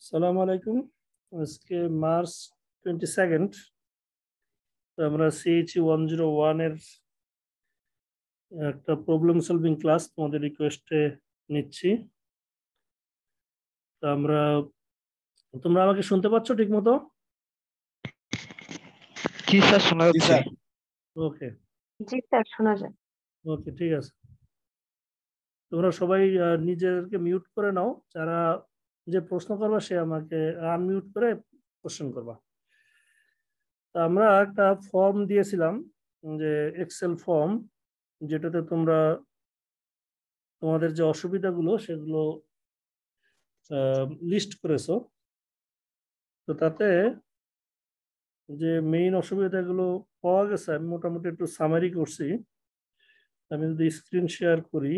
সালাম আলাইকুম। আজকে মার্চ 22nd। তো আমরা সিএইচই 101 এর একটা প্রবলেম সলভিং ক্লাস তোমাদের রিকোয়েস্টে নিচ্ছি। তো তোমরা আমাকে শুনতে পাচ্ছ ঠিক মতো? জি স্যার, শোনা যাচ্ছে। ওকে জি স্যার, শোনা যায়। ওকে, ঠিক আছে। তোমরা সবাই নিজেদেরকে মিউট করে নাও। যারা যে প্রশ্ন করবা সে আমাকে আনমিউট করে কোশ্চেন করবা। তা আমরা একটা ফর্ম দিয়েছিলাম, যে এক্সেল ফর্ম, যেটাতে তোমরা তোমাদের যে অসুবিধাগুলো সেগুলো লিস্ট করেছো। তো তাতে যে মেইন অসুবিধাগুলো পাওয়া গেছে, আমি মোটামুটি একটু সামারি করছি। আমি যদি স্ক্রিন শেয়ার করি,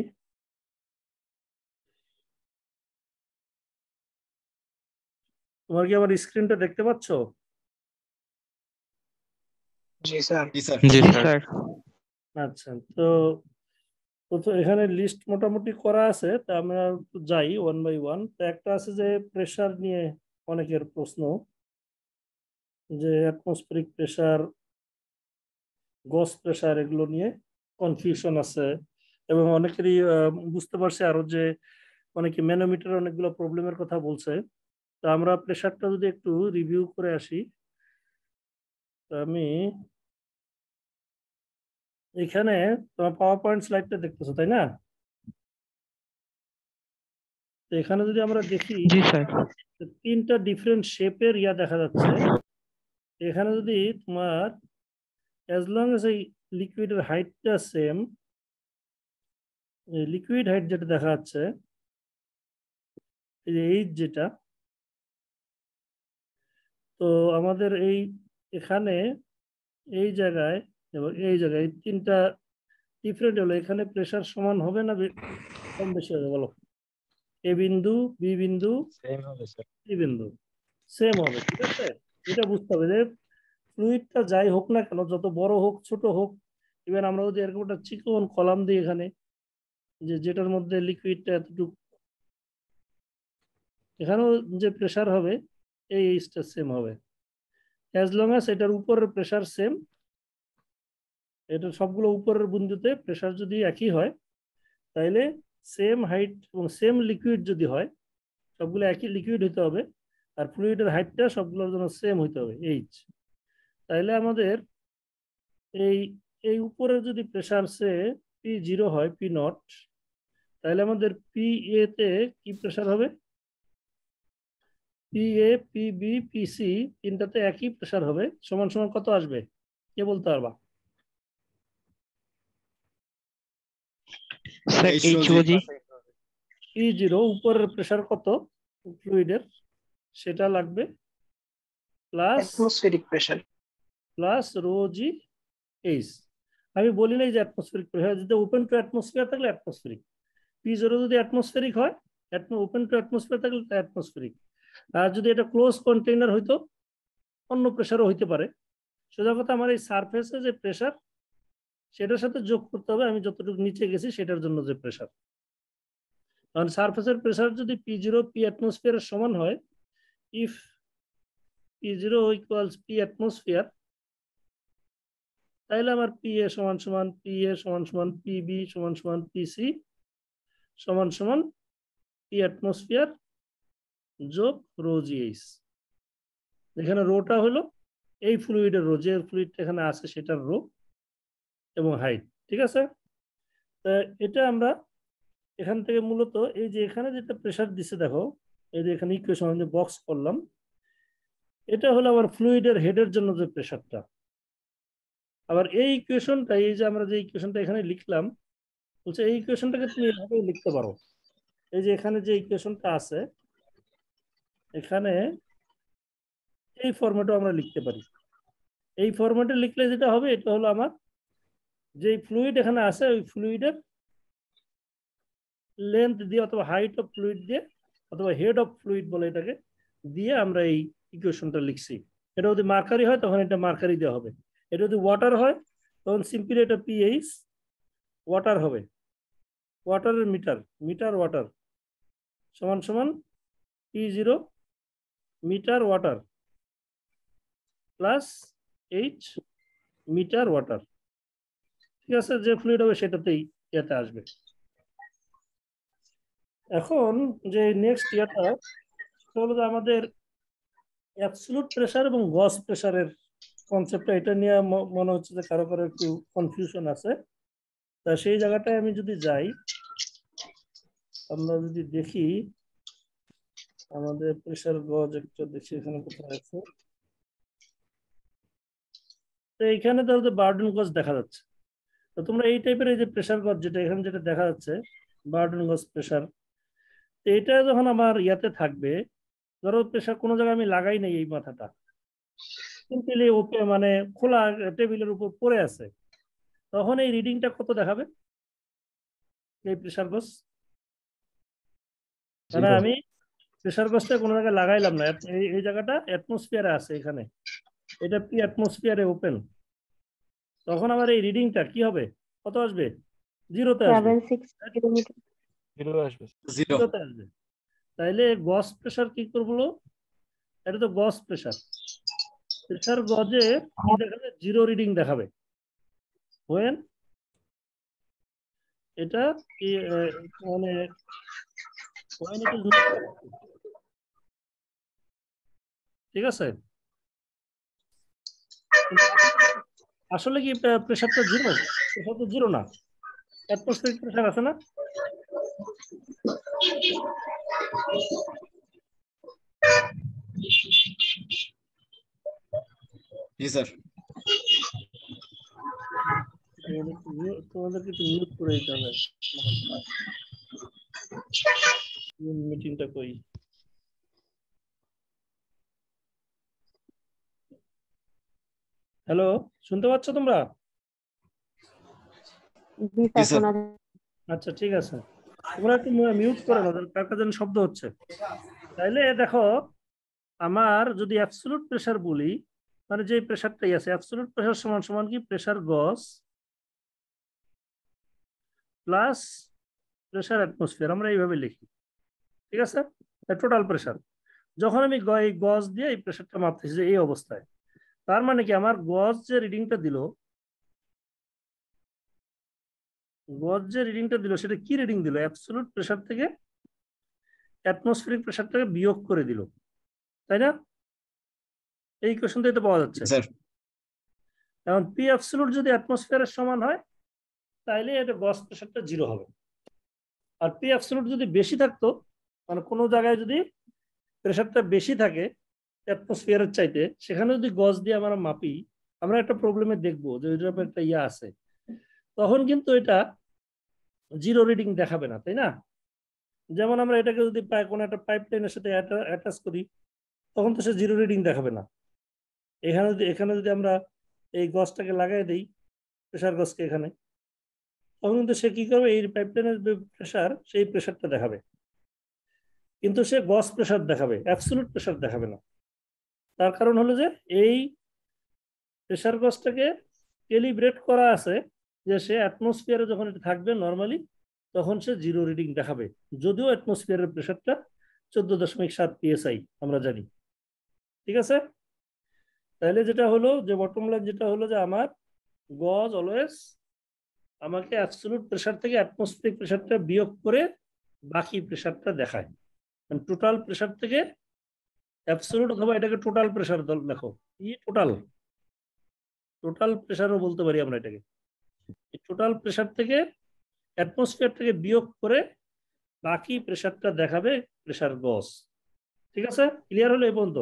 তোমার কি আমার স্ক্রিনটা দেখতে পাচ্ছ? জি স্যার। জি স্যার। আচ্ছা, তো এখানে লিস্ট মোটামুটি করা আছে। তা আমরা একটু যাই ওয়ান বাই ওয়ান। তো একটা আছে যে প্রেসার নিয়ে অনেকের প্রশ্ন, যে অ্যাটমসফেরিক প্রেসার, গস প্রেসার, এগুলো নিয়ে কনফিউশন আছে। এবং অনেকেরই বুঝতে পারছে আরো যে অনেকে ম্যানোমিটার অনেকগুলো প্রবলেমের কথা বলছে। তো আমরা প্রেসারটা যদি একটু রিভিউ করে আসি। তো আমি এখানে তোমার পাওয়ার পয়েন্ট স্লাইডটা দেখতেছো, তাই না? তো এখানে যদি আমরা দেখি, জি স্যার। তিনটা ডিফারেন্ট শেপের দেখা যাচ্ছে। এখানে যদি তোমার অ্যাজ লং এস এই লিকুইডের হাইটটা সেম, লিকুইড হাইট যেটা দেখা যাচ্ছে, এই যে এইচ যেটা, তো আমাদের এখানে এই জায়গায় এবং এই জায়গায় তিনটা ডিফারেন্ট হলো। এখানে প্রেসার সমান হবে না কম বেশি হবে বলো? এ বিন্দু, বি বিন্দু, সি বিন্দু সেম হবে, ঠিক আছে? এটা বুঝতে হবে যে ফ্লুইডটা যাই হোক না কেন, যত বড় হোক ছোট হোক, ইভেন আমরা যদি এরকম একটা চিকন কলাম দিই এখানে, যেটার মধ্যে লিকুইডটা এতটুকু, এখানেও যে প্রেসার হবে এই এইচটা সেম হবে, অ্যাজ লং অ্যাজ এটার উপরের প্রেসার সেম। এটা সবগুলো উপরের বিন্দুতে প্রেসার যদি একই হয়, তাইলে সেম হাইট এবং সেম লিকুইড যদি হয়, সবগুলো একই লিকুইড হতে হবে। আর ফ্লুইডের হাইটটা সবগুলোর জন্য সেম হতে হবে, এইচ। তাইলে আমাদের এই এই উপরে যদি প্রেসার সে P0 হয়, P0, তাহলে আমাদের পি এ তে কি প্রেসার হবে? P A, P B, P C তিনটাতে একই প্রেসার হবে, সমান সমান কত আসবে কে বলতে পারবা? স্যার এইচওজি। P0 উপরের প্রেসার কত ফ্লুইডের, সেটা লাগবে plus atmospheric pressure rho G H. আমি বলি নাই যে অ্যাটমসফেরিক প্রেসার, যদি ওপেন টু অ্যাটমসফিয়ার থাকলে অ্যাটমসফেরিক, P0 যদি অ্যাটমসফেরিক হয়, ওপেন টু অ্যাটমসফিয়ার থাকলে অ্যাটমসফেরিক। আর যদি এটা ক্লোজ কন্টেইনার হইতো, অন্য প্রেসারও হইতে পারে। সোজা কথা, আমার এই সারফেসে যে প্রেসার সেটার সাথে যোগ করতে হবে আমি যতটুকু নিচে গেছি সেটার জন্য যে প্রেসার। কারণ সারফেসের প্রেসার যদি P0 পি অ্যাটমসফিয়ারের সমান হয়, if P0 equals P atmosphere, তাহলে আমার পি এ সমান সমান পি এ সমান সমান পি বি সমান সমান পি সি সমান সমান পি অ্যাটমসফিয়ার যোগ রো জি এইচ। এখানে রোটা হলো এই ফ্লুইডের রো, যে ফ্লুইডটা এখানে আছে সেটার রো এবং হাইট, ঠিক আছে? তা এটা আমরা এখান থেকে মূলত এই যে এখানে যেটা প্রেসার দিছে দেখো, এই যে এখানে ইকুয়েশন আমি বক্স করলাম, এটা হলো আমার ফ্লুইডের হেডের জন্য যে প্রেসারটা। আবার এই ইকুয়েশনটা, এই যে আমরা যে ইকুয়েশনটা এখানে লিখলাম, বলছে এই ইকুয়েশনটাকে তুমি এভাবে লিখতে পারো। এই যে এখানে যে ইকুয়েশনটা আছে, এখানে এই ফরম্যাটও আমরা লিখতে পারি। এই ফরম্যাটে লিখলে যেটা হবে, এটা হলো আমার যে ফ্লুইড এখানে আছে, ওই ফ্লুইডের লেন্থ দিয়ে অথবা হাইট অফ ফ্লুইড দিয়ে অথবা হেড অফ ফ্লুইড বলে এটাকে দিয়ে আমরা এই ইকুয়েশনটা লিখছি। এটা যদি মার্কারি হয় তখন এটা মার্কারি দেওয়া হবে। এটা যদি ওয়াটার হয় তখন সিম্পলি এটা পিএইচ ওয়াটার হবে। ওয়াটারের মিটার ওয়াটার সমান সমান P0 metre water plus H metre water. ঠিক আছে, যে ফ্লুইড হবে সেটাতেই ইয়াতে আসবে। এখন যে নেক্সট ইয়াটা হলো যে আমাদের অ্যাবসলিউট প্রেসার এবং গজ প্রেসারের কনসেপ্টটা, এটা নিয়ে মনে হচ্ছে যে কারো কারো একটু কনফিউশন আছে। তা সেই জায়গাটায় আমি যদি যাই, আমরা যদি দেখি আমাদের প্রেসার গজ একটা দেখি এখানে কোথায় আছে। তো এইখানে তাহলে বার্ডেন গজ দেখা যাচ্ছে। তো তোমরা এই টাইপের এই যে প্রেসার গজ যেটা এখানে যেটা দেখা যাচ্ছে বার্ডেন গজ প্রেসার, এটা যখন আমার ইয়াতে থাকবে, ধরো প্রেসার কোনো জায়গায় আমি লাগাই নাই, এই মাথাটা সিম্পলি ওপে মানে খোলা টেবিলের উপর পড়ে আছে, তখন এই রিডিংটা কত দেখাবে এই প্রেসার গজ? মানে আমি প্রেসার গজটা কোনো জায়গায় লাগাইলাম না, এই জায়গাটা অ্যাটমসফিয়ারে আছে, এখানে এটা কি অ্যাটমসফিয়ারে ওপেন, তখন আমার এই রিডিংটা কি হবে, কত আসবে? জিরোতে আসবে। 76 কিলোমিটার। জিরোতে আসবে। তাইলে গজ প্রেসার কি করবো? এটা তো গজ প্রেসার, প্রেসার গজে কি দেখাবে? জিরো রিডিং দেখাবে। হোয়েন এটা কি মানে when it is not, ঠিক আছে? আসলে কি প্রেসারটা জিরো? প্রেসার তো জিরো না, অ্যাটমসফিয়ারিক প্রেসার আছে না? জি স্যার। তোমাদেরকে একটু মিউট করে দিতে হবে। মিটিংটা কই? হ্যালো, শুনতে পাচ্ছ তোমরা? জি স্যার, শোনা যায়। আচ্ছা ঠিক আছে, তোমরা একটু মিউট করে নাও, কার কার যেন শব্দ হচ্ছে। তাইলে দেখো, আমার যদি অ্যাবসলিউট প্রেসার বলি, মানে যে প্রেসারটাই আছে, অ্যাবসলিউট প্রেসার সমান সমান কি প্রেসার গজ প্লাস প্রেসার অ্যাটমসফিয়ার, আমরা এইভাবে লিখি। ঠিক আছে, টোটাল প্রেসার। যখন আমি এই গজ দিয়ে এই প্রেসারটা মাপতেছি যে এই অবস্থায়, তার মানে কি আমার গজ যে রিডিংটা দিল, সেটা কি রিডিং দিল? অ্যাবসলিউট প্রেসার থেকে অ্যাটমসফিয়ারিক প্রেসারটাকে বিয়োগ করে দিল, তাই না? এই কোশ্চেনটাই তো পাওয়া যাচ্ছে। স্যার এখন পি অ্যাবসলিউট যদি অ্যাটমসফিয়ারের সমান হয়, তাইলে এটা গজ প্রেসারটা জিরো হবে। আর পি অ্যাবসলিউট যদি বেশি থাকতো, মানে কোনো জায়গায় যদি প্রেসারটা বেশি থাকে অ্যাটমসফিয়ারের চাইতে, সেখানে যদি গজ দিয়ে আমরা মাপি, আমরা একটা প্রবলেমে দেখবো যে ওইটার একটা ইয়ে আছে, তখন কিন্তু এটা জিরো রিডিং দেখাবে না, তাই না? যেমন আমরা এটাকে যদি কোনো একটা পাইপ লাইনের সাথে অ্যাটাচ করি, তখন তো সে জিরো রিডিং দেখাবে না। এখানে যদি আমরা এই গজটাকে লাগাই দিই, প্রেসার গজকে এখানে, তখন কিন্তু সে কি করবে? এই পাইপ লাইনের প্রেসার, সেই প্রেসারটা দেখাবে, কিন্তু সে গজ প্রেসার দেখাবে, অ্যাবসলিউট প্রেসার দেখাবে না। তার কারণ হলো যে এই প্রেসার গজটাকে ক্যালিব্রেট করা আছে যে সে অ্যাটমসফিয়ারে যখন এটা থাকবে নর্মালি, তখন সে জিরো রিডিং দেখাবে, যদিও অ্যাটমসফিয়ারের প্রেসারটা 14.7 PSI আমরা জানি। ঠিক আছে, তাহলে যেটা হলো যে বটম লাইন যেটা হলো যে আমার গজ অলওয়েজ আমাকে অ্যাবসলিউট প্রেসার থেকে অ্যাটমসফিয়ারিক প্রেসারটা বিয়োগ করে বাকি প্রেসারটা দেখায়। টোটাল প্রেসার থেকে অ্যাবসলিউট অথবা এটাকে টোটাল প্রেসার দেখো, কি টোটাল প্রেসারও বলতে পারি আমরা এটাকে। টোটাল প্রেসার থেকে অ্যাটমসফিয়ার থেকে বিয়োগ করে বাকি প্রেসারটা দেখাবে প্রেসার গজ। ঠিক আছে, ক্লিয়ার হলো এই পর্যন্ত?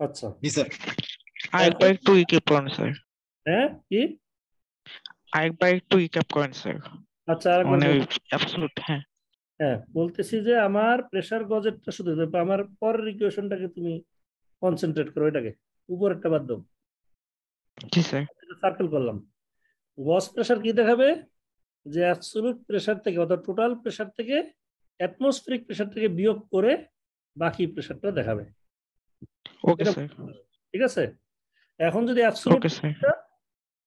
আচ্ছা জি স্যার। আরেকবার একটু রিক্যাপ করেন স্যার। হ্যাঁ কি? আরেকবার একটু রিক্যাপ করেন স্যার। আচ্ছা মানে অ্যাবসলিউট, হ্যাঁ হ্যাঁ বলতেছি যে আমার প্রেসার গজেরটা শুধু, আমার পরের ইকুয়েশনটাকে তুমি কনসেন্ট্রেট করো, এটাকে উপরেরটা বাদ দাও। জি স্যার। সার্কেল করলাম। গজ প্রেসার কি দেখাবে? যে অ্যাবসলিউট প্রেসার থেকে অর্থাৎ টোটাল প্রেসার থেকে অ্যাটমসফিয়ারিক প্রেসার থেকে বিয়োগ করে বাকি প্রেসারটা দেখাবে। Okay sir. ঠিক আছে, এখন যদি অ্যাবসলিউট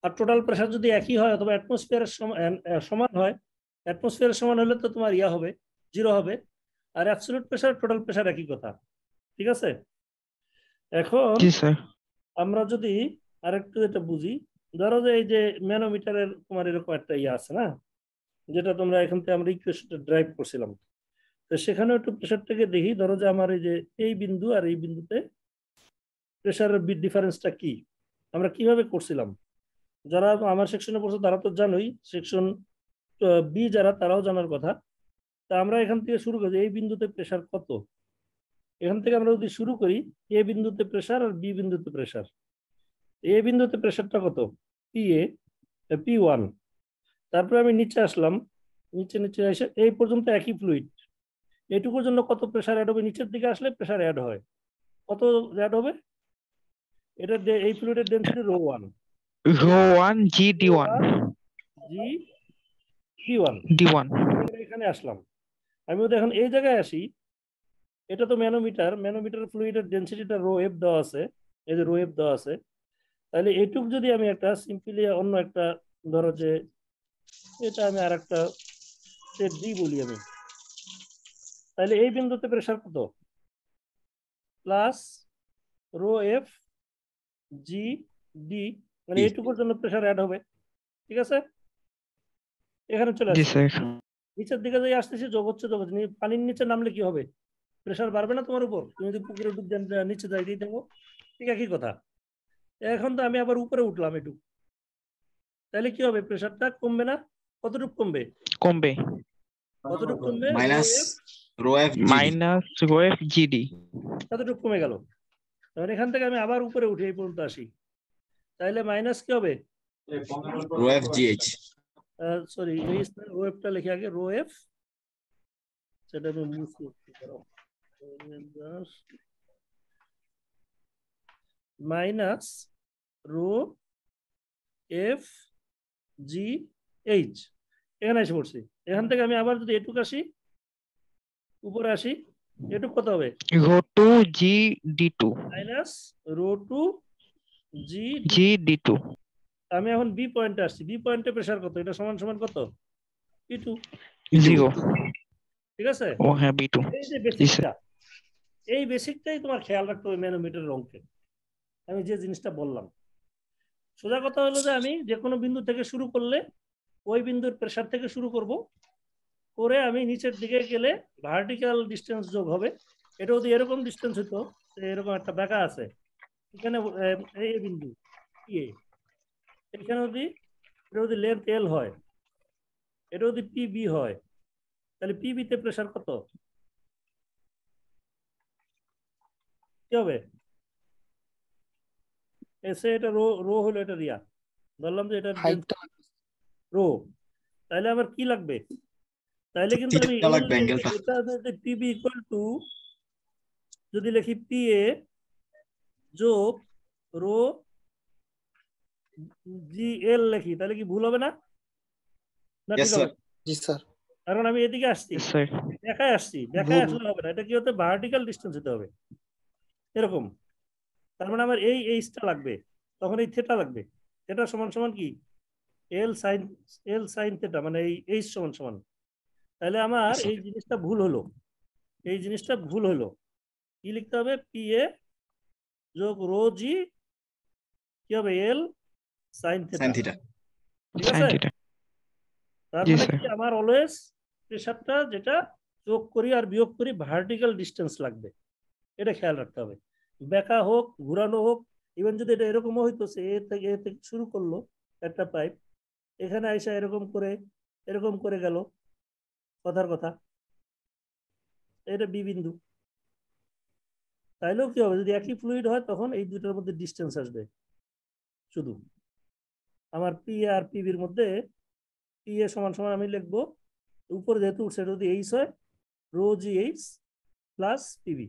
আর টোটাল প্রেসার যদি একই হয় অথবা অ্যাটমসফিয়ারের সমান হয়, অ্যাটমসফিয়ারের সমান হলে তো তোমার ইয়া হবে, জিরো হবে। আর অ্যাবসলিউট প্রেসার টোটাল প্রেসার একই কথা, ঠিক আছে? এখন জি স্যার। আমরা যদি আরেকটু এটা বুঝি, ধরো যে এই যে ম্যানোমিটারের তোমার এরকম একটা ইয়ে আছে না, যেটা তোমরা এখান থেকে আমরা ইকুয়েশনটা ড্রাইভ করছিলাম, তো সেখানে একটু প্রেশারটাকে দেখি। ধরো যে আমার এই যে এই বিন্দু আর এই বিন্দুতে প্রেশারের ডিফারেন্সটা কি আমরা কিভাবে করছিলাম। যারা আমার সেকশনে পড়ছে তারা তো জানোই, সেকশন বি যারা তারাও জানার কথা। তা আমরা এখান থেকে শুরু করি, এই বিন্দুতে প্রেশার কত। এখান থেকে আমরা যদি শুরু করি, এ বিন্দুতে প্রেশার আর বি বিন্দুতে প্রেশার। এ বিন্দুতে প্রেশারটা কত, পি এ, P1। তারপরে আমি নিচে আসলাম, নিচে নিচে এসে এই পর্যন্ত একই ফ্লুইড, এইটুকুর জন্য কত প্রেশার অ্যাড হবে, নিচের দিকে আসলে প্রেশার অ্যাড হয়, কত অ্যাড হবে। এটা এই ফ্লুইডের ডেনসিটি ρ1, ρ1 GD1 জি D1। D1 এখানে আসলাম, আমি যদি এখন এই জায়গায় আসি, এটা তো ম্যানোমিটার, ম্যানোমিটার ফ্লুইডের ডেনসিটিটা ρf দেওয়া আছে, এই যে ρf দেওয়া আছে। তাহলে এইটুক যদি আমি একটা সিম্পলি অন্য একটা, ধরো যে এটা আমি আর একটা সেট ডি বলি আমি, তাহলে এই বিন্দুতে প্রেশার কত, প্লাস ρf জি ডি, মানে এইটুকুর জন্য প্রেশার অ্যাড হবে। ঠিক আছে? এখানে চলে জি আসছি, স্যার। নিচের দিকে যাই আসতেছি, যোগ হচ্ছে যোগ হচ্ছে, পানির নিচে নামলে কি হবে, প্রেশার বাড়বে না তোমার উপর, তুমি যদি পুকুরে ডুব দেন নিচে যাই দিয়ে দেবো, ঠিক একই কথা। এখন তো আমি আবার উপরে উঠলাম একটু, তাহলে কি হবে, প্রেশারটা কমবে না, কতটুকু কমবে, কমবে কতটুকু কমবে, minus rho F GD minus ρf GD। কতটুকু কমে গেল। তখন এখান থেকে আমি আবার উপরে উঠে এই পর্যন্ত আসি, তাহলে মাইনাস কি হবে, রো এফ জিএইচ সরি এই রো এফটা লিখে আগে, রো এফ, সেটা আমি মুছে minus rho F G H. এখানে এসে পড়ছি, এখান থেকে আমি আবার যদি এটুক আসি, উপরে আসি, এটুক কত হবে, ρ2 GD2 মাইনাস রো টু জি। GD2 আমি এখন বি পয়েন্টে আসছি, বি পয়েন্টে প্রেশার কত, এটা সমান সমান কত, P2। 0। ঠিক আছে? ও হ্যাঁ B2। এই যে বেসিকটা, এই বেসিকটাই তোমার খেয়াল রাখতে হবে ম্যানোমিটারের অঙ্কে, আমি যে জিনিসটা বললাম। সোজা কথা হলো যে আমি যে কোনো বিন্দু থেকে শুরু করলে ওই বিন্দুর প্রেশার থেকে শুরু করব, করে আমি নিচের দিকে গেলে ভার্টিক্যাল ডিস্টেন্স যোগ হবে। এটা যদি এরকম ডিস্টেন্স হতো, এরকম একটা বেঁকা আছে এখানে, এই বিন্দু এ, এখানে যদি এটা যদি লেন্থ এল হয়, এটা যদি পিবি হয়, তাহলে পিবিতে প্রেশার কত কি হবে, এসে এটা রো, রো হলো এটা রিয়া, ধরলাম যে এটা রো, তাহলে আবার কি লাগবে, তাহলে কিন্তু আমি থিটা লাগবে, অ্যাঙ্গেলটা এটা যদি পিবি ইকুয়াল টু, যদি লিখি পি এ যোগ রো জি এল লিখি, তাহলে কি ভুল হবে না, না ইয়েস ঠিক হবে? স্যার জি স্যার। কারণ আমি এদিকে আসছি, Yes sir। দেখায় আসছি, দেখায় আসলে হবে না, এটা কি হতে ভার্টিক্যাল ডিস্টেন্স হতে হবে এরকম। তার মানে আমার এই এইচটা লাগবে, তখন এই থেটা লাগবে, থেটা সমান সমান কি, এল সাইন থেটা, মানে এই এইচ সমান সমান। তাহলে আমার এই জিনিসটা ভুল হলো, এই জিনিসটা ভুল হলো, কি লিখতে হবে, পি এ যোগ রো জি, কি হবে, এল সাইন সাইন থেটা। থিটা ঠিক Sin আছে? theta। তার জি মানে স্যার। কি আমার অলওয়েজ প্রেশারটা যেটা যোগ করি আর বিয়োগ করি ভার্টিক্যাল ডিস্টেন্স লাগবে, এটা খেয়াল রাখতে হবে। বেঁকা হোক, ঘুরানো হোক, ইভেন যদি এটা এরকমও হইতো, সে এ থেকে শুরু করলো একটা পাইপ, এখানে আইসা এরকম করে গেল, কথার কথা, এটা বি বিন্দু, তাইলেও কি হবে, যদি একই ফ্লুইড হয় তখন এই দুটোর মধ্যে ডিস্টেন্স আসবে শুধু। আমার পি এ আর পিবির মধ্যে, পি এ সমান সমান আমি লিখবো, উপরে যেহেতু উঠছে যদি এইচ হয়, rho G H plus PB.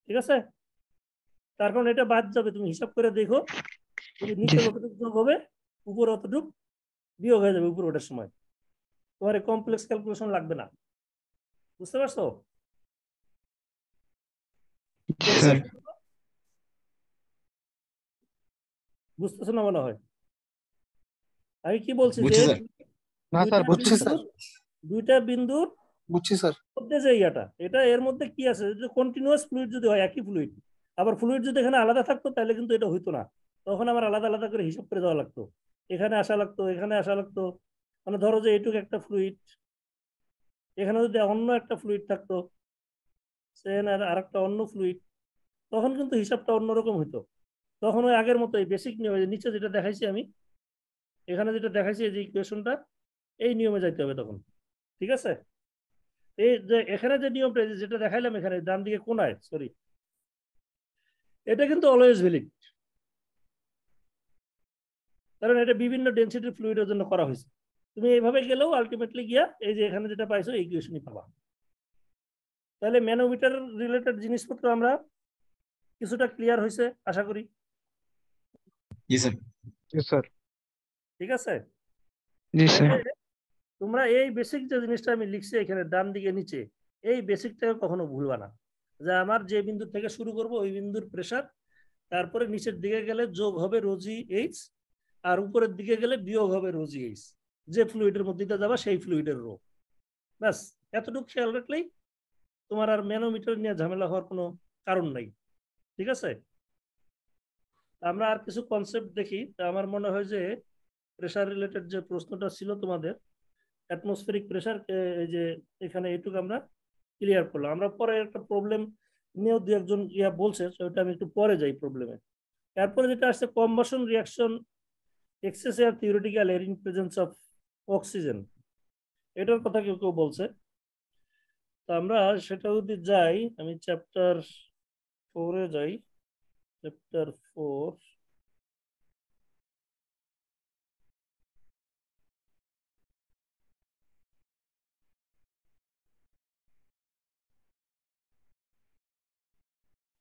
ঠিক আছে? তার কারণ এটা বাদ যাবে, তুমি হিসাব করে দেখো, যদি নিচে যতটুকু যোগ হবে উপরে অতটুকু বিয়োগ হয়ে যাবে উপরে ওঠার সময়, তোমার কমপ্লেক্স ক্যালকুলেশন লাগবে না। বুঝতে পারছো? স্যার। বুঝতেছো না মনে হয়? আমি কি বলছি যে বুঝছি স্যার না স্যার, বুঝছি স্যার। দুইটা বিন্দুর বুঝছি স্যার। মধ্যে যে ইয়াটা, এটা এর মধ্যে কি আছে, যে কন্টিনিউয়াস ফ্লুইড যদি হয়, একই ফ্লুইড, আবার ফ্লুইড যদি এখানে আলাদা থাকতো তাহলে কিন্তু এটা হইতো না, তখন আবার আলাদা আলাদা করে হিসাব করে দেওয়া লাগতো, এখানে আসা লাগতো, এখানে আসা লাগতো। মানে ধরো যে এইটুকু একটা ফ্লুইড, এখানে যদি অন্য একটা ফ্লুইড থাকতো, সেন আর একটা অন্য ফ্লুইড, তখন কিন্তু হিসাবটা অন্যরকম হইতো। তখন ওই আগের মতো এই বেসিক নিয়মে, নিচে যেটা দেখাইছি আমি, এখানে যেটা দেখাইছি এই যে ইকুয়েশনটা, এই নিয়মে যাইতে হবে তখন। ঠিক আছে, এই যে এখানে যে নিয়মটা যেটা দেখাইলাম এখানে ডান দিকে কোনায়, সরি, এটা কিন্তু অলওয়েজ ভ্যালিড, কারণ এটা বিভিন্ন ডেনসিটি ফ্লুইডের জন্য করা হয়েছে। তুমি এইভাবে গেলেও আলটিমেটলি গিয়া এই যে এখানে যেটা পাইছো এই ইকুয়েশনই পাবা। তাহলে ম্যানোমিটার রিলেটেড জিনিসপত্র আমরা কিছুটা ক্লিয়ার হয়েছে আশা করি। জি স্যার। Yes, sir. ঠিক আছে, জি স্যার। তাহলে তোমরা এই বেসিক যে জিনিসটা আমি লিখছি এখানে ডান দিকে নিচে, এই বেসিকটাকে কখনো ভুলবা না, যে আমার যে বিন্দু থেকে শুরু করব ওই বিন্দুর প্রেসার, তারপরে নিচের দিকে গেলে যোগ হবে রোজি এইচ, আর উপরের দিকে গেলে বিয়োগ হবে রোজি এইচ, যে ফ্লুইডের মধ্যে দিয়ে যাবা সেই ফ্লুইডের রো। ব্যাস এতটুকু খেয়াল রাখলেই তোমার আর ম্যানোমিটার নিয়ে ঝামেলা হওয়ার কোনো কারণ নাই। ঠিক আছে, আমরা আর কিছু কনসেপ্ট দেখি। তা আমার মনে হয় যে প্রেসার রিলেটেড যে প্রশ্নটা ছিল তোমাদের, অ্যাটমসফেরিক প্রেসার, এই যে এখানে এইটুকু আমরা ক্লিয়ার করলাম। আমরা পরে একটা প্রবলেম নিয়েও দু একজন ইয়া বলছে, সেটা আমি একটু পরে যাই প্রবলেমে। তারপরে যেটা আসছে combustion reaction excess air theoretical air in presence of oxygen, এটার কথা কেউ কেউ বলছে। তো আমরা সেটা যদি যাই, আমি চ্যাপ্টার 4-এ যাই, চ্যাপ্টার 4,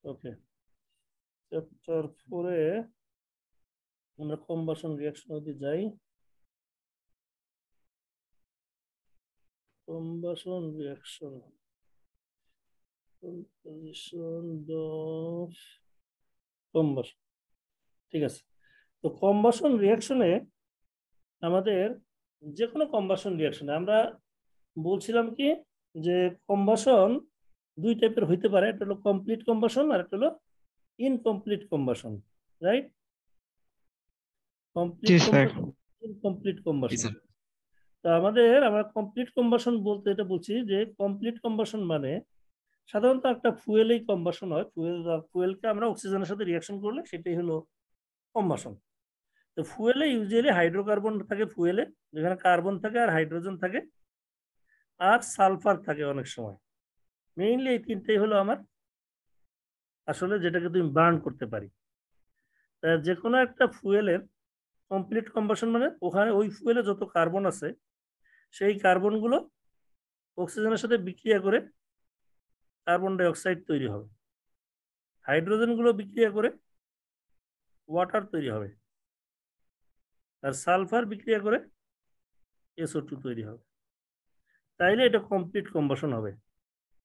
ওকে, চ্যাপ্টার 4-এ আমরা কম্বাসন রিয়াকশন যদি যাই, combustion reaction composition of combustion. ঠিক আছে, তো কম্বাসন রিয়াকশনে আমাদের যে কোনো কম্বাসন রিয়াকশনে আমরা বলছিলাম কি, যে কম্বাসন দুই টাইপের হইতে পারে, একটা হলো কমপ্লিট কম্বাসন আর একটা হলো ইনকমপ্লিট কম্বাসন, রাইট? জি কমপ্লিট স্যার। কম্বাসন, ইনকমপ্লিট জি কম্বাসন। স্যার। তো আমরা কমপ্লিট কম্বাসন বলতে এটা বলছি যে কমপ্লিট কম্বাসন মানে সাধারণত একটা ফুয়েলেই কম্বাসন হয়, ফুয়েলকে আমরা অক্সিজেনের সাথে রিয়াকশন করলে সেটাই হলো কম্বাসন। তো ফুয়েলে ইউজুয়ালি হাইড্রোকার্বন থাকে, ফুয়েলে যেখানে কার্বন থাকে আর হাইড্রোজেন থাকে আর সালফার থাকে অনেক সময়। মেইনলি এই তিনটেই হলো আমার আসলে যেটাকে তুমি বার্ন করতে পারি। যে কোনো একটা ফুয়েলের কমপ্লিট কম্বাসন মানে ওখানে ওই ফুয়েলে যত কার্বন আছে সেই কার্বনগুলো অক্সিজেনের সাথে বিক্রিয়া করে কার্বন ডাই অক্সাইড তৈরি হবে, হাইড্রোজেনগুলো বিক্রিয়া করে ওয়াটার তৈরি হবে, আর সালফার বিক্রিয়া করে SO2 তৈরি হবে। তাইলে এটা কমপ্লিট কম্বাসন হবে,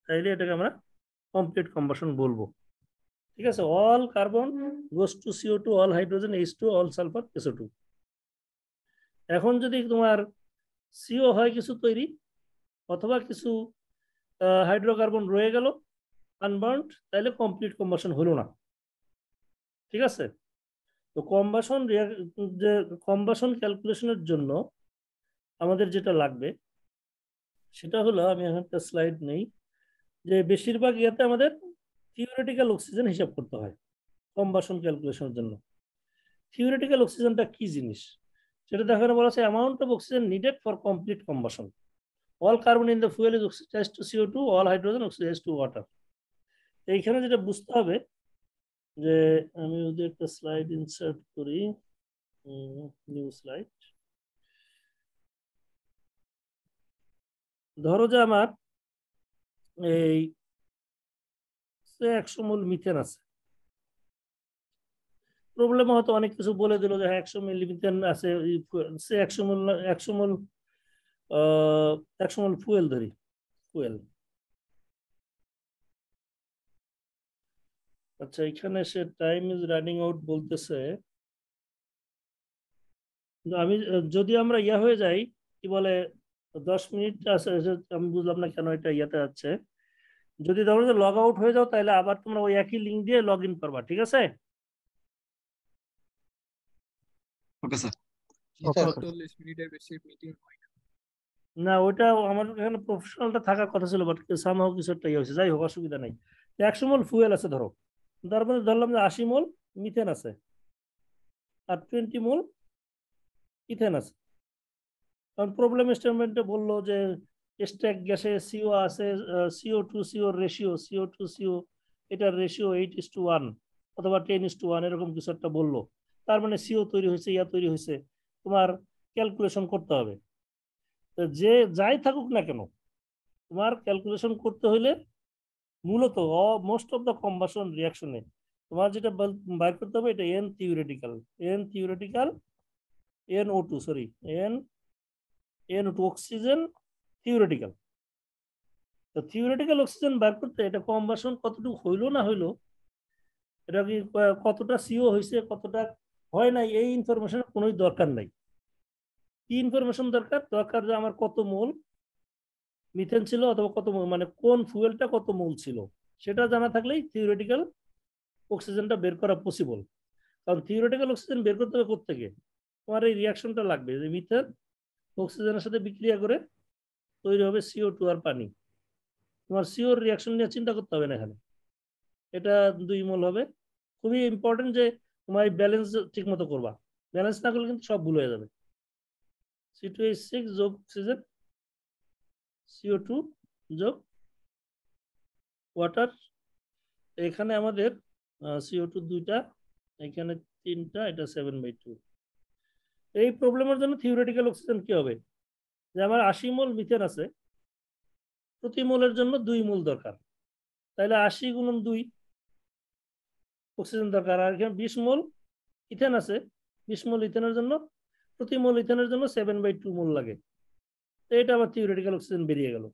তাইলে এটাকে আমরা কমপ্লিট কম্বাসন বলবো। ঠিক আছে, all carbon goes to CO2, all hydrogen H2, all sulphur SO2। এখন যদি তোমার CO হয় কিছু তৈরি, অথবা কিছু হাইড্রোকার্বন রয়ে গেল আনবার্নড, তাহলে কমপ্লিট কম্বাসন হলো না। ঠিক আছে, তো যে কম্বাসন ক্যালকুলেশনের জন্য আমাদের যেটা লাগবে সেটা হলো, আমি একটা স্লাইড নেই, যে বেশিরভাগ ইয়াতে আমাদের থিওরিটিক্যাল অক্সিজেন হিসাব করতে হয় কম্বাসন ক্যালকুলেশনের জন্য। থিওরিটিক্যাল অক্সিজেনটা কি জিনিস সেটা দেখানো বলা আছে, amount of oxygen needed for complete combustion, all carbon in the fuel is oxidised to CO2, all hydrogen oxidised to water. এইখানে যেটা বুঝতে হবে, যে আমি যদি একটা স্লাইড ইনসার্ট করি, নিউ স্লাইড, ধরো যে আমার এই 100 মোল মিথেন আছে, প্রবলেম হয়তো অনেক কিছু বলে দিল যে 100 মিলি মিথেন আছে, 100 মোল 100 মোল 100 মোল ফুয়েল ধরি, ফুয়েল। আচ্ছা, এখানে সে টাইম ইজ রানিং আউট বলতেছে। আমি যদি আমরা ইয়া হয়ে যাই, কি বলে, তো 10 মিনিট আছে, আমি বুঝলাম না কেন এটা ইয়াতে যাচ্ছে। যদি ধরো যে লগ আউট হয়ে যাও তাহলে আবার তোমরা ওই একই লিঙ্ক দিয়ে লগ ইন করবা, ঠিক আছে? Okay sir. Okay sir. 40 মিনিটের বেশি মিটিং হয় না। না ওইটা আমার এখানে প্রফেশনালটা থাকার কথা ছিল, বাট সামহাও কিছু একটা ইয়ে হয়েছে। যাই হোক, অসুবিধা নেই। 100 মোল ফুয়েল আছে ধরো, তার মধ্যে ধরলাম যে 80 মোল মিথেন আছে আর 20 মোল ইথেন আছে। কারণ প্রবলেম স্টেটমেন্টে বললো যে স্ট্যাক গ্যাসে সিও আছে, CO2 সিওর রেশিও, CO2 সিও এটার রেশিও 8:1 অথবা 10:1 এরকম কিছু একটা বললো। তার মানে সিও তৈরি হয়েছে, ইয়া তৈরি হয়েছে, তোমার ক্যালকুলেশন করতে হবে। তো যে যাই থাকুক না কেন, তোমার ক্যালকুলেশন করতে হইলে মূলত মোস্ট অফ দ্য কম্বাসন রিয়াকশনে তোমার যেটা বাইর করতে হবে এটা N theoretical NO2 sorry NO2 oxygen theoretical. তো থিওরিটিক্যাল অক্সিজেন বার করতে এটা কম্বাসন কতটুকু হইলো না হইলো, এটা কি কতটা সিও হয়েছে কতটা হয় নাই, এই ইনফরমেশনের কোনোই দরকার নাই। কি ইনফরমেশন দরকার যে আমার কত মোল মিথেন ছিল অথবা কত মোল, মানে কোন ফুয়েলটা কত মোল ছিল, সেটা জানা থাকলেই থিওরিটিক্যাল অক্সিজেনটা বের করা পসিবল। কারণ থিওরিটিক্যাল অক্সিজেন বের করতে হবে কোত্থেকে, তোমার এই রিয়াকশনটা লাগবে যে মিথেন অক্সিজেনের সাথে বিক্রিয়া করে তৈরি হবে CO2 আর পানি। তোমার সিওর রিয়াকশন নিয়ে চিন্তা করতে হবে না এখানে, এটা 2 মোল হবে। খুবই ইম্পর্টেন্ট যে তোমার ব্যালেন্স ঠিক মতো করবা, ব্যালেন্স না করলে কিন্তু সব ভুল হয়ে যাবে। C2H6 যোগ অক্সিজেন, CO2 যোগ ওয়াটার। এখানে আমাদের CO2 2টা, এখানে 3টা, এটা 7/2। এই প্রবলেমের জন্য থিওরিটিক্যাল অক্সিজেন কি হবে, যে আমার 80 মোল মিথেন আছে, প্রতি মোলের জন্য 2 মোল দরকার, তাহলে 80 গুণন 2 অক্সিজেন দরকার। আর এখানে 20 মোল ইথেন আছে, 20 মোল ইথেনের জন্য প্রতি মোল ইথেনের জন্য 7/2 মোল লাগে। তো এটা আবার থিওরিটিক্যাল অক্সিজেন বেরিয়ে গেল।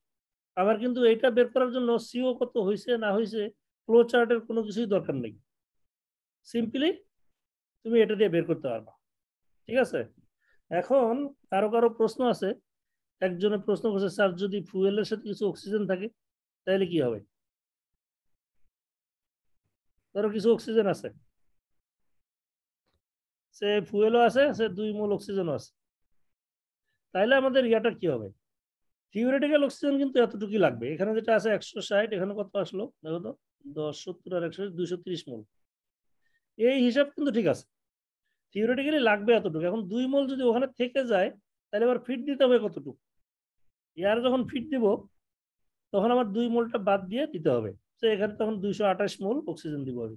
আবার কিন্তু এটা বের করার জন্য সিও কত হয়েছে না হয়েছে ফ্লো চার্টের কোনো কিছুই দরকার নেই, সিম্পলি তুমি এটা দিয়ে বের করতে পারবা, ঠিক আছে? এখন কারো কারো প্রশ্ন আছে, একজনের প্রশ্ন করছে স্যার যদি ফুয়েলের সাথে কিছু অক্সিজেন থাকে তাহলে কি হবে? ধরো কিছু অক্সিজেন আছে, সে ফুয়েলও আছে, সে 2 মোল অক্সিজেনও আছে, তাহলে আমাদের ইয়াটা কি হবে? থিওরিটিক্যাল অক্সিজেন কিন্তু এতটুকুই লাগবে। এখানে যেটা আছে 160, এখানে কত আসলো দেখো তো, 10 70 আর 100 230 মোল। এই হিসাব কিন্তু ঠিক আছে, থিওরিটিক্যালি লাগবে এতটুকু। এখন 2 মোল যদি ওখানে থেকে যায় তাহলে আবার ফিট দিতে হবে কতটুকু, ইয়ার যখন ফিট দিব তখন আমার 2 মোলটা বাদ দিয়ে দিতে হবে। তো এখানে তখন 228 মোল অক্সিজেন দিব আমি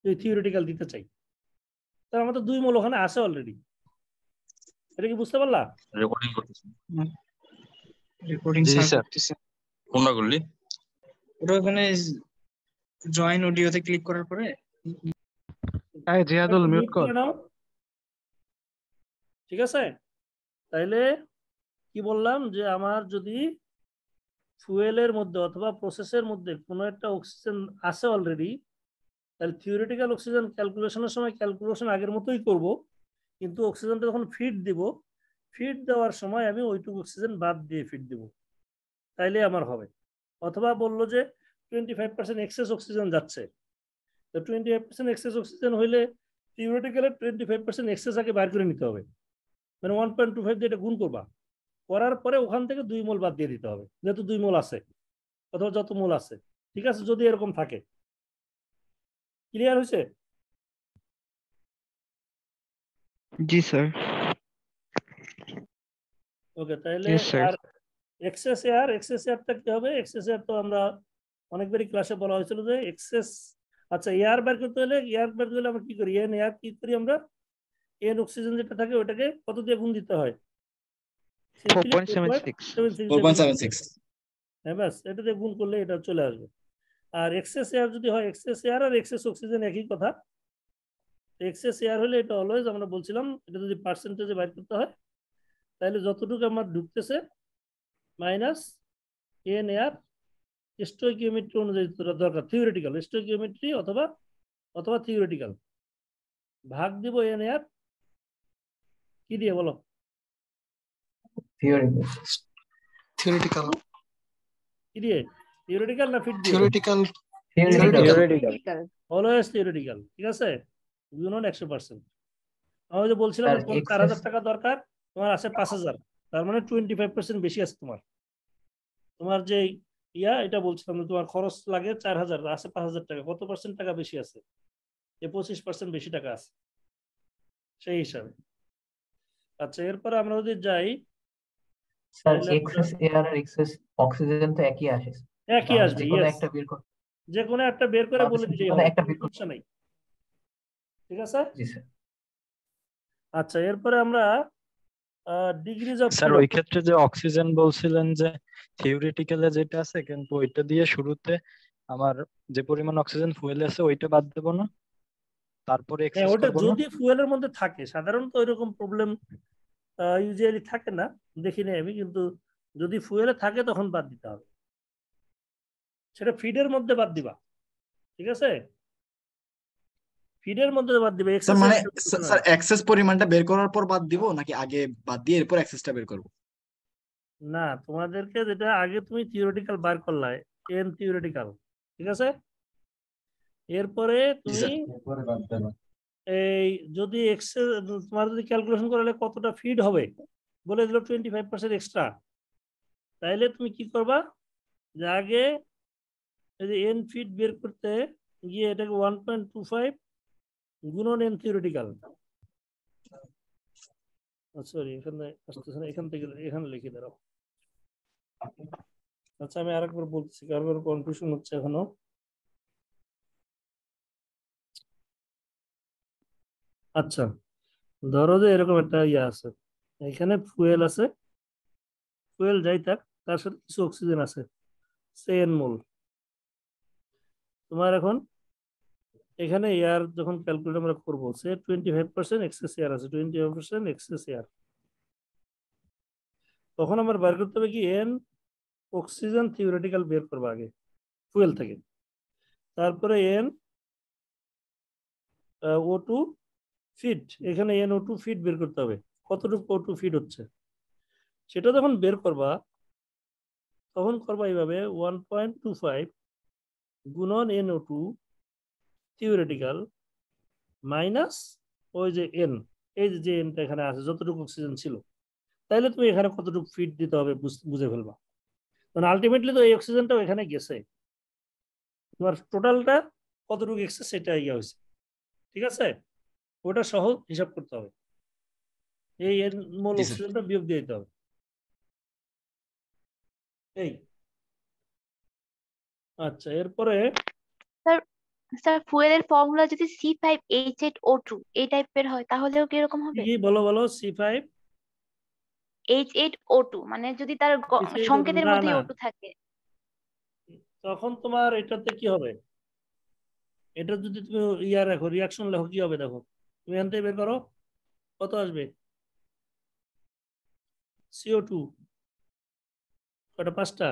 যদি থিওরিটিক্যাল দিতে চাই। তার আমার তো 2 মোল ওখানে আছে অলরেডি। এটা কি বুঝতে পারলা? রেকর্ডিং করতেছি। রেকর্ডিং জি, স্যার স্যার। করতেছে। কোনটা করলি? ওটা ওখানে জয়েন অডিওতে ক্লিক করার পরে এই জিয়াদুল মিউট কর। নাও, ঠিক আছে? তাইলে কি বললাম যে আমার যদি ফুয়েলের মধ্যে অথবা প্রসেসের মধ্যে কোনো একটা অক্সিজেন আছে অলরেডি, তাহলে থিওরিটিক্যাল অক্সিজেন ক্যালকুলেশনের সময় ক্যালকুলেশন আগের মতোই করব, কিন্তু অক্সিজেনটা যখন ফিড দিব, ফিড দেওয়ার সময় আমি ওইটুকু অক্সিজেন বাদ দিয়ে ফিড দিব, তাইলে আমার হবে। অথবা বললো যে 25% এক্সেস অক্সিজেন যাচ্ছে, তো 25% এক্সেস অক্সিজেন হইলে থিওরিটিক্যালি 25% এক্সেস আগে বার করে নিতে হবে, মানে 1.25 দিয়ে এটা গুণ করবা, করার পরে ওখান থেকে 2 মোল বাদ দিয়ে দিতে হবে, যেহেতু 2 মোল আছে অথবা যত মোল আছে, ঠিক আছে? যদি এরকম থাকে, ক্লিয়ার হয়েছে? জি স্যার। ওকে, তাহলে Yes, sir. আর এক্সেস এয়ারটা কি হবে? এক্সেস এয়ার তো আমরা অনেকবারই ক্লাসে বলা হয়েছিল যে এক্সেস, আচ্ছা এয়ার বের করতে হলে আমরা কি করি, এয়ার কি করি আমরা, অক্সিজেন যেটা থাকে ওটাকে কত দিয়ে গুণ দিতে হয়? 4.76 4.76 হ্যাঁ, ব্যাস এটা দিয়ে গুণ করলে এটা চলে আসবে। আর এক্সেস এয়ার যদি হয়, এক্সেস এয়ার আর এক্সেস অক্সিজেন একই কথা। এক্সেস এয়ার হলে এটা অলওয়েজ আমরা বলছিলাম এটা যদি পার্সেন্টেজে বাইর করতে হয় তাহলে যতটুকু আমার ঢুকতেছে মাইনাস এন এয়ার স্টোইকিওমেট্রি অনুযায়ী দরকার, থিওরিটিক্যাল স্টোইকিওমেট্রি অথবা থিওরিটিক্যাল ভাগ দিব এন এয়ার কি দিয়ে বলো? থিওরিটিক্যাল থিওরিটিক্যাল না ফিট দিয়ে থিওরিটিক্যাল অলওয়েজ থিওরিটিক্যাল, ঠিক আছে, গুণন 100%। আমি যে বলছিলাম 4,000 টাকা দরকার, তোমার আছে 5,000, তার মানে 25% বেশি আছে তোমার যে এটা বলছিলাম তোমার খরচ লাগে 4,000, আছে 5,000 টাকা, কত পার্সেন্ট টাকা বেশি আছে? 25% বেশি টাকা আছে সেই হিসাবে। আচ্ছা, এরপরে আমরা যদি যাই, স্যার এক্সেস এয়ার আর এক্সেস অক্সিজেন তো একই আসে, একই আসবে, যে কোনো একটা বের করে বলে দিলেই হবে, সমস্যা নাই, ঠিক আছে। জি স্যার। আচ্ছা, এরপরে আমরা ডিগ্রিজ অফ স্যার ওই ক্ষেত্রে যে অক্সিজেন বলছিলেন যে থিওরিটিক্যালে যেটা আছে, কিন্তু ওইটা দিয়ে শুরুতে আমার যে পরিমাণ অক্সিজেন ফুয়েলে আছে ওইটা বাদ দেব না, তারপরে এক্সেস ওটা করব না? যদি ফুয়েলের মধ্যে থাকে, সাধারণত এরকম প্রবলেম ইউজুয়ালি থাকে না, দেখিনি আমি, কিন্তু যদি ফুয়েলে থাকে তখন বাদ দিতে হবে, সেটা ফিডের মধ্যে বাদ দিবা, ঠিক আছে, ফিডের মধ্যে বাদ দিবে। স্যার মানে স্যার এক্সেস পরিমাণটা বের করার পর বাদ দিব নাকি আগে বাদ দিয়ে এরপর এক্সেসটা বের করব? না, তোমাদেরকে যেটা আগে তুমি থিওরিটিক্যাল বার করলা, এন থিওরিটিক্যাল, ঠিক আছে, এরপরে তুমি এই যদি এক্সেস তোমার যদি ক্যালকুলেশন করলে কতটা ফিড হবে বলে দিল 25% এক্সট্রা, তাইলে তুমি কি করবা, যে আগে এন ফিড বের করতে গিয়ে এটাকে 1.25 গুণন এন থিওরিটিক্যাল, সরি এখানে আসতেছে না, এখান থেকে এখানে লিখে দাও। আচ্ছা, আমি আরেকবার বলতেছি, কারণ কনফিউশন হচ্ছে এখনো। আচ্ছা, ধরো যে এরকম একটা আছে, এখানে ফুয়েল আছে, ফুয়েল যাই থাক, তার সাথে কিছু অক্সিজেন আছে, সেন মোল। তোমার এখন এখানে এয়ার যখন ক্যালকুলেট আমরা করবো, সে 25% এক্সেস এয়ার আছে, 25% এক্সেস এয়ার, তখন আমার বার করতে হবে কি এন অক্সিজেন থিওরিটিক্যাল বের করবো আগে ফুয়েল থেকে, তারপরে এন O2 ফিড, এখানে NO2 ফিড বের করতে হবে, কতটুকু O2 ফিড হচ্ছে সেটা যখন বের করবা, তখন করবা এইভাবে 1.25 গুণন NO2 থিওরিটিক্যাল মাইনাস ওই যে এন, এই যে এনটা এখানে আছে, যতটুকু অক্সিজেন ছিল, তাইলে তুমি এখানে কতটুকু ফিড দিতে হবে বুঝে ফেলবা, মানে আলটিমেটলি তো এই অক্সিজেনটাও এখানে গেছে, তোমার টোটালটা কতটুকু এক্সেস সেটা হয়েছে, ঠিক আছে, ওটা সহ হিসাব করতে হবে, এই মোল অক্সিজেনটা বিয়োগ দিয়ে দিতে হবে। এই আচ্ছা, এরপরে স্যার ফুয়েলের ফর্মুলা যদি C5H8O2 এই টাইপের হয় তাহলেও কি এরকম হবে? কি বলো C5H8O2 মানে যদি তার সংকেতের মধ্যে O2 থাকে, তখন তোমার এটাতে কি হবে, এটা যদি তুমি রাখো, রিয়াকশন লেখো, কি হবে দেখো, তুমি এখান থেকে বের করো, কত আসবে, CO2 কটা, 5টা,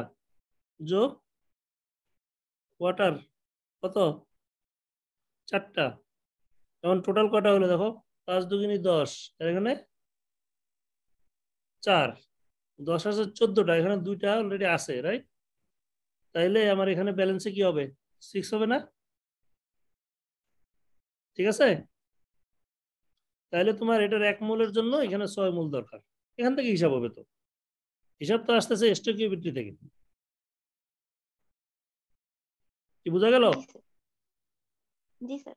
যোগ ওয়াটার কত, 4টা, এখন টোটাল কটা হলো দেখো, 5 দুগুণী 10, এখানে 4, 10 আছে 14টা, এখানে 2টা অলরেডি আছে, রাইট, তাইলে আমার এখানে ব্যালেন্সে কি হবে, 6 হবে না, ঠিক আছে, তাইলে তোমার এটার 1 মোলের জন্য এখানে 6 মোল দরকার, এখান থেকে হিসাব হবে, তো হিসাব তো আসতেছে স্টকিওমেট্রি থেকে, কি বোঝা গেল? জি স্যার।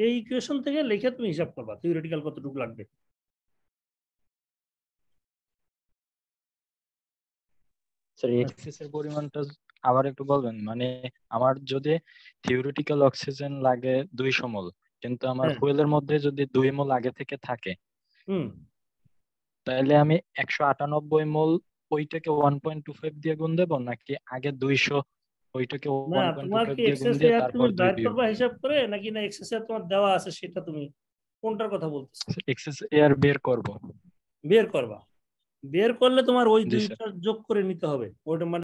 এই ইকুয়েশন থেকে লিখে তুমি হিসাব করবা থিওরিটিক্যাল কতটুকু লাগবে। স্যার এক্সেসের পরিমাণটা আবার একটু বলবেন, মানে আমার যদি থিওরিটিক্যাল অক্সিজেন লাগে 200 মোল, কিন্তু আমার ফুয়েলের মধ্যে যদি 2 মোল আগে থেকে থাকে, তাহলে আমি 198 মোল ওইটাকে 1.25 দিয়ে গুণ দেব, নাকি আগে 200 ওইটাকে 1.25 দিয়ে গুণ দিয়ে তারপর 2 বিয়োগ করব? হিসাব করে নাকি না এক্সেস এয়ার তোমার দেওয়া আছে সেটা তুমি কোনটার কথা বলতেছো? এক্সেস এয়ার বের করব, বের করবা, বের করলে তোমার ওই দুইটা যোগ করে নিতে হবে, ওটা মানে